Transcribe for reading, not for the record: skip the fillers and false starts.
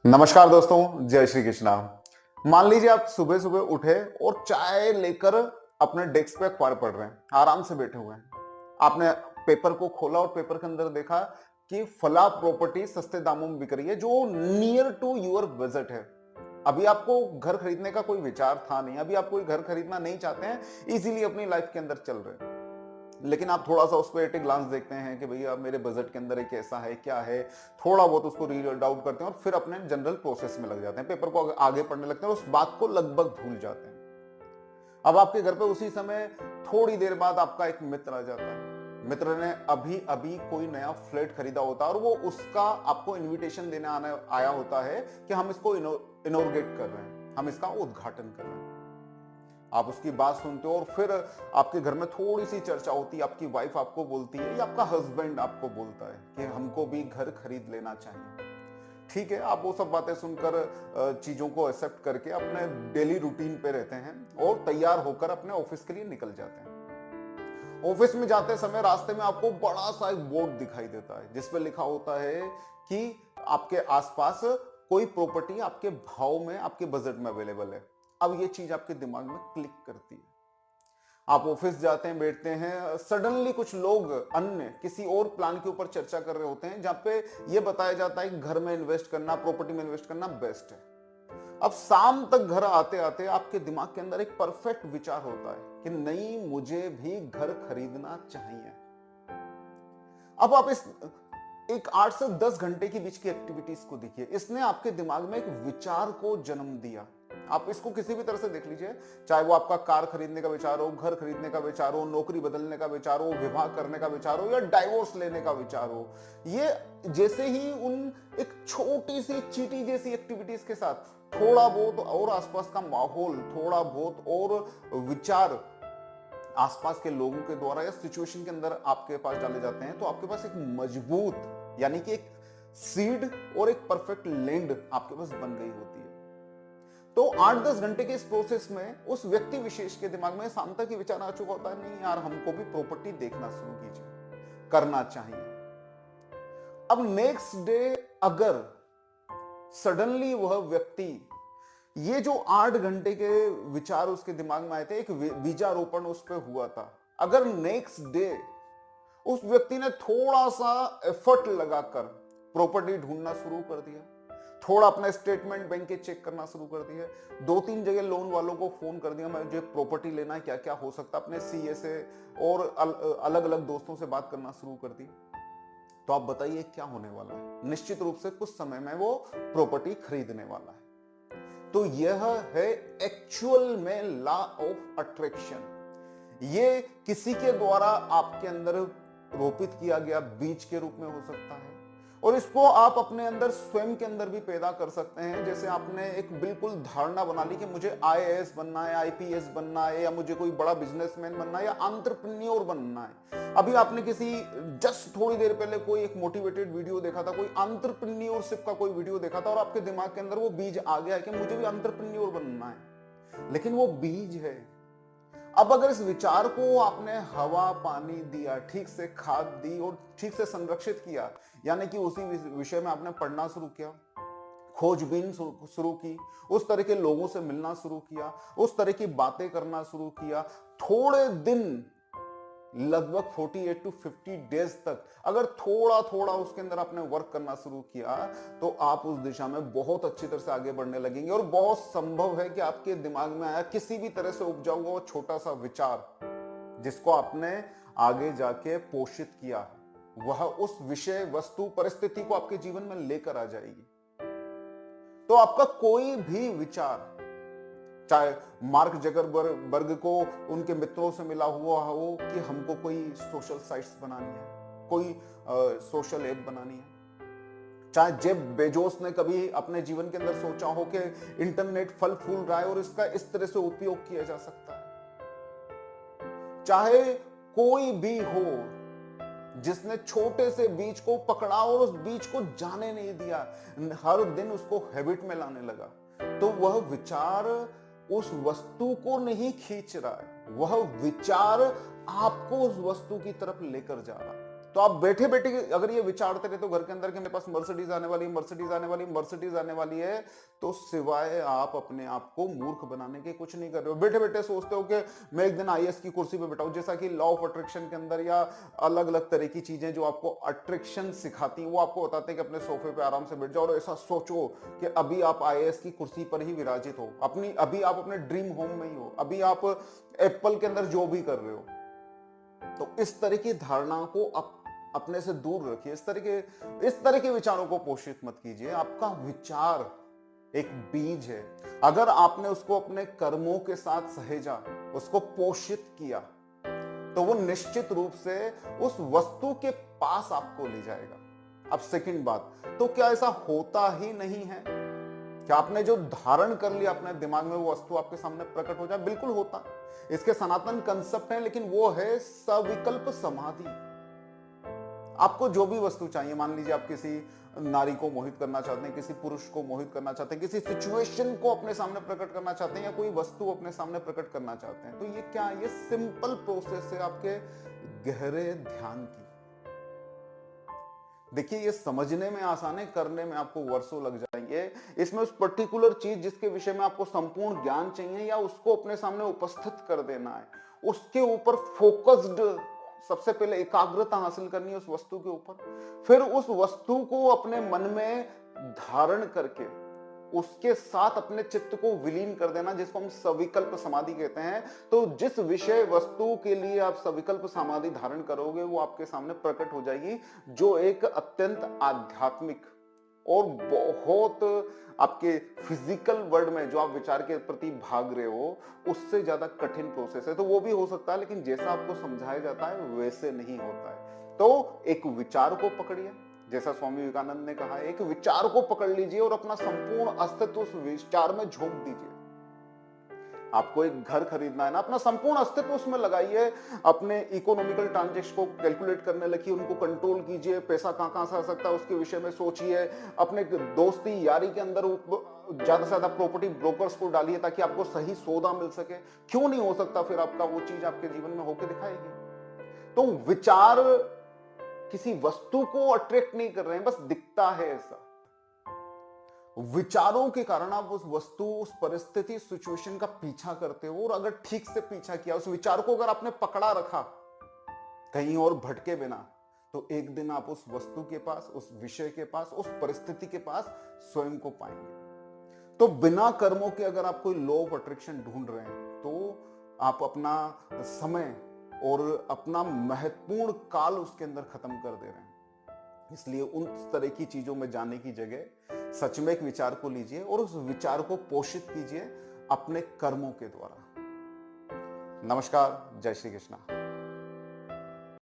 नमस्कार दोस्तों, जय श्री कृष्णा। मान लीजिए आप सुबह सुबह उठे और चाय लेकर अपने डेस्क पे अखबार पढ़ रहे हैं, आराम से बैठे हुए हैं। आपने पेपर को खोला और पेपर के अंदर देखा कि फला प्रॉपर्टी सस्ते दामों में बिक रही है जो नियर टू योर बजट है। अभी आपको घर खरीदने का कोई विचार था नहीं, अभी आप कोई घर खरीदना नहीं चाहते हैं, इजीली अपनी लाइफ के अंदर चल रहे हैं। लेकिन आप थोड़ा सा उस पर एट ग्लांस देखते हैं कि भैया मेरे बजट के अंदर एक कैसा है, क्या है, थोड़ा बहुत उसको रीड आउट करते हैं और फिर अपने जनरल प्रोसेस में लग जाते हैं, पेपर को आगे पढ़ने लगते हैं और उस बात को लगभग भूल जाते हैं। अब आपके घर पे उसी समय थोड़ी देर बाद आपका एक मित्र आ जाता है। मित्र ने अभी अभी कोई नया फ्लैट खरीदा होता है और वो उसका आपको इनविटेशन देने आने आया होता है कि हम इसको इनोग्रेट कर रहे हैं, हम इसका उद्घाटन कर रहे हैं। आप उसकी बात सुनते हो और फिर आपके घर में थोड़ी सी चर्चा होती है, आपकी वाइफ आपको बोलती है या आपका हस्बैंड आपको बोलता है कि हमको भी घर खरीद लेना चाहिए। ठीक है, आप वो सब बातें सुनकर चीजों को एक्सेप्ट करके अपने डेली रूटीन पे रहते हैं और तैयार होकर अपने ऑफिस के लिए निकल जाते हैं। ऑफिस में जाते समय रास्ते में आपको बड़ा सा एक बोर्ड दिखाई देता है जिसपे लिखा होता है कि आपके आसपास कोई प्रॉपर्टी आपके भाव में, आपके बजट में अवेलेबल है। अब ये चीज आपके दिमाग में क्लिक करती है। आप ऑफिस जाते हैं, बैठते हैं, सडनली कुछ लोग अन्य किसी और प्लान के ऊपर चर्चा कर रहे होते हैं जहां पे ये बताया जाता है कि घर में इन्वेस्ट करना, प्रॉपर्टी में इन्वेस्ट करना बेस्ट है। अब शाम तक घर आते आते आपके दिमाग के अंदर एक परफेक्ट विचार होता है कि नहीं, मुझे भी घर खरीदना चाहिए। अब आप इस एक 8 से 10 घंटे के बीच की एक्टिविटीज को देखिए, इसने आपके दिमाग में एक विचार को जन्म दिया। आप इसको किसी भी तरह से देख लीजिए, चाहे वो आपका कार खरीदने का विचार हो, घर खरीदने का विचार हो, नौकरी बदलने का विचार हो, विवाह करने का विचार हो या डाइवोर्स लेने का विचार हो। ये जैसे ही उन एक छोटी सी चीटी जैसी एक्टिविटीज के साथ थोड़ा बहुत और आसपास का माहौल, थोड़ा बहुत और विचार आसपास के लोगों के द्वारा या सिचुएशन के अंदर आपके पास डाले जाते हैं, तो आपके पास एक मजबूत, यानी कि एक सीड और एक परफेक्ट लैंड आपके पास बन गई होती है। तो 8-10 घंटे के इस प्रोसेस में उस व्यक्ति विशेष के दिमाग में शांता की विचार आ चुका होता है, नहीं यार, हमको भी प्रॉपर्टी देखना शुरू कीजिए, करना चाहिए। अब नेक्स्ट डे अगर सडनली वह व्यक्ति, ये जो 8 घंटे के विचार उसके दिमाग में आए थे, एक बीजारोपण उस पर हुआ था, अगर नेक्स्ट डे उस व्यक्ति ने थोड़ा सा एफर्ट लगाकर प्रॉपर्टी ढूंढना शुरू कर दिया, थोड़ा अपना स्टेटमेंट बैंक के चेक करना शुरू कर दिया, 2-3 जगह लोन वालों को फोन कर दिया, मुझे प्रॉपर्टी लेना है, क्या क्या हो सकता है, अपने सीए से और अलग अलग दोस्तों से बात करना शुरू कर दी, तो आप बताइए क्या होने वाला है। निश्चित रूप से कुछ समय में वो प्रॉपर्टी खरीदने वाला है। तो यह है एक्चुअल में लॉ ऑफ अट्रैक्शन। ये किसी के द्वारा आपके अंदर रोपित किया गया बीज के रूप में हो सकता है और इसको आप अपने अंदर स्वयं के अंदर भी पैदा कर सकते हैं। जैसे आपने एक बिल्कुल धारणा बना ली कि मुझे आईएएस बनना है, आईपीएस बनना है, या मुझे कोई बड़ा बिजनेसमैन बनना है या एंटरप्रेन्योर बनना है। अभी आपने किसी जस्ट थोड़ी देर पहले कोई एक मोटिवेटेड वीडियो देखा था, कोई एंटरप्रेन्योरशिप का कोई वीडियो देखा था और आपके दिमाग के अंदर वो बीज आ गया कि मुझे भी एंटरप्रेन्योर बनना है, लेकिन वो बीज है। अब अगर इस विचार को आपने हवा पानी दिया, ठीक से खाद दी और ठीक से संरक्षित किया, यानी कि उसी विषय में आपने पढ़ना शुरू किया, खोजबीन शुरू की, उस तरह के लोगों से मिलना शुरू किया, उस तरह की बातें करना शुरू किया, थोड़े दिन, लगभग 48 to 50 डेज तक अगर थोड़ा थोड़ा उसके अंदर आपने वर्क करना शुरू किया, तो आप उस दिशा में बहुत अच्छी तरह से आगे बढ़ने लगेंगे। और बहुत संभव है कि आपके दिमाग में आया किसी भी तरह से उपजा हुआ वो छोटा सा विचार, जिसको आपने आगे जाके पोषित किया, वह उस विषय, वस्तु, परिस्थिति को आपके जीवन में लेकर आ जाएगी। तो आपका कोई भी विचार, चाहे मार्क जकरबर्ग को उनके मित्रों से मिला हुआ हो कि हमको कोई सोशल साइट्स बनानी है, कोई सोशल ऐप बनानी है, चाहे जेफ बेजोस ने कभी अपने जीवन के अंदर सोचा हो कि इंटरनेट फल फूल रहा है और इसका इस तरह से उपयोग किया जा सकता है, चाहे कोई भी हो जिसने छोटे से बीज को पकड़ा और उस बीज को जाने नहीं दिया, हर दिन उसको हैबिट में लाने लगा, तो वह विचार उस वस्तु को नहीं खींच रहा है, वह विचार आपको उस वस्तु की तरफ लेकर जा रहा है। तो आप बैठे बैठे अगर ये विचारते रहे तो घर के अंदर कि मेरे पास मर्सिडीज आने वाली, मर्सिडीज आने वाली, मर्सिडीज आने वाली है, तो सिवाय आप अपने आप को मूर्ख बनाने के कुछ नहीं कर रहे हो। बैठे बैठे सोचते हो कि मैं एक दिन आईएएस की कुर्सी पे बैठाऊं, जैसा कि लॉ ऑफ अट्रैक्शन के अंदर या अलग अलग तरह की चीजें जो आपको अट्रैक्शन सिखाती हैं, वो आपको बताते हैं कि अपने सोफे पे आराम से बैठ जाओ और ऐसा सोचो कि अभी आप आईएएस की कुर्सी पर ही विराजित हो, अभी आप अपने ड्रीम होम में ही हो, अभी आप एप्पल के अंदर जो भी कर रहे हो। तो इस तरह की धारणा को अपने से दूर रखिए। इस तरह के विचारों को पोषित मत कीजिए। आपका विचार एक बीज है, अगर आपने उसको अपने कर्मों के साथ सहेजा, उसको पोषित किया, तो वो निश्चित रूप से उस वस्तु के पास आपको ले जाएगा। अब सेकंड बात, तो क्या ऐसा होता ही नहीं है? क्या आपने जो धारण कर लिया अपने दिमाग में वो वस्तु आपके सामने प्रकट हो जाए? बिल्कुल होता। इसके सनातन कंसेप्ट है, लेकिन वो है सविकल्प समाधि। आपको जो भी वस्तु चाहिए, मान लीजिए आप किसी नारी को मोहित करना चाहते हैं, किसी पुरुष को मोहित करना चाहते हैं, किसी सिचुएशन को अपने सामने प्रकट करना चाहते हैं, या कोई वस्तु अपने सामने प्रकट करना चाहते हैं, तो ये क्या, ये सिंपल प्रोसेस है आपके गहरे ध्यान की। देखिए, ये समझने में आसान है, करने में आपको वर्षों लग जाएंगे। इसमें उस पर्टिकुलर चीज जिसके विषय में आपको संपूर्ण ज्ञान चाहिए या उसको अपने सामने उपस्थित कर देना है, उसके ऊपर फोकस्ड, सबसे पहले एकाग्रता हासिल करनी है उस वस्तु के ऊपर, फिर उस वस्तु को अपने मन में धारण करके उसके साथ अपने चित्त को विलीन कर देना, जिसको हम सविकल्प समाधि कहते हैं। तो जिस विषय वस्तु के लिए आप सविकल्प समाधि धारण करोगे वो आपके सामने प्रकट हो जाएगी, जो एक अत्यंत आध्यात्मिक और बहुत आपके फिजिकल वर्ल्ड में जो आप विचार के प्रति भाग रहे हो उससे ज्यादा कठिन प्रोसेस है। तो वो भी हो सकता है, लेकिन जैसा आपको समझाया जाता है वैसे नहीं होता है। तो एक विचार को पकड़िए, जैसा स्वामी विवेकानंद ने कहा, एक विचार को पकड़ लीजिए और अपना संपूर्ण अस्तित्व उस विचार में झोंक दीजिए। आपको एक घर खरीदना है ना, अपना संपूर्ण अस्तित्व उसमें लगाइए, अपने इकोनॉमिकल ट्रांजैक्शन को कैलकुलेट करने लगिए, उनको कंट्रोल कीजिए, पैसा कहां से आ सकता है उसके विषय में सोचिए, अपने दोस्ती यारी के अंदर ज्यादा से ज्यादा प्रॉपर्टी ब्रोकर्स को डालिए ताकि आपको सही सौदा मिल सके। क्यों नहीं हो सकता? फिर आपका वो चीज आपके जीवन में होकर दिखाएगी। तो विचार किसी वस्तु को अट्रैक्ट नहीं कर रहे हैं, बस दिखता है ऐसा। विचारों के कारण आप उस वस्तु, उस परिस्थिति, सिचुएशन का पीछा करते हो, और अगर ठीक से पीछा किया, उस विचार को अगर आपने पकड़ा रखा कहीं और भटके बिना, तो एक दिन आप उस वस्तु के पास, उस विषय के पास, उस परिस्थिति के पास स्वयं को पाएंगे। तो बिना कर्मों के अगर आप कोई लॉ ऑफ अट्रैक्शन ढूंढ रहे हैं तो आप अपना समय और अपना महत्वपूर्ण काल उसके अंदर खत्म कर दे रहे हैं। इसलिए उन तरह की चीजों में जाने की जगह सच में एक विचार को लीजिए और उस विचार को पोषित कीजिए अपने कर्मों के द्वारा। नमस्कार, जय श्री कृष्णा।